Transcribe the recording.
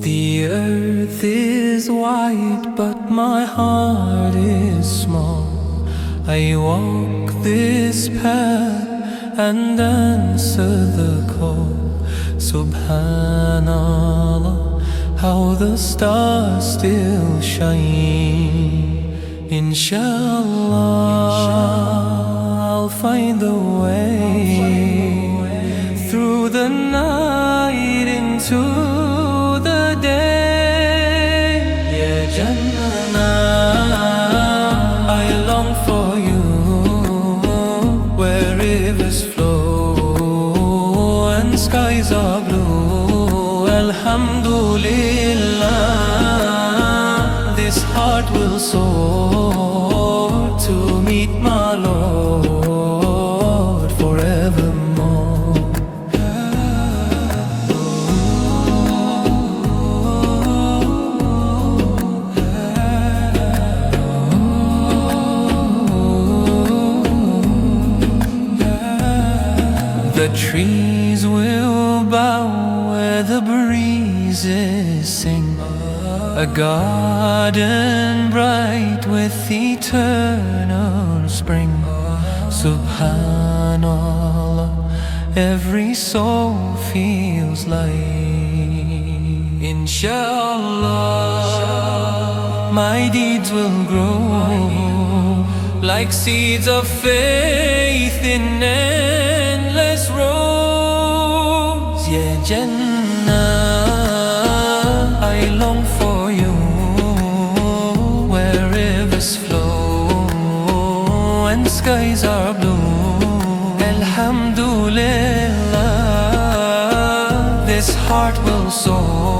The earth is wide, but my heart is small. I walk this path and answer the call. Subhanallah, how the stars still shine. Inshallah, I'll find the way through the night into the day. Yeah, Jannah, I long for you, where rivers flow and skies are blue. Alhamdulillah, this heart will soar to meet my Lord forevermore. The trees will bow where the breezes sing. A garden bright with eternal spring. Subhanallah, every soul feels light. Inshallah, my deeds will grow like seeds of faith in endless rows. Yeah, Jannah, I long for you, where rivers flow and skies are blue. Alhamdulillah, this heart will soar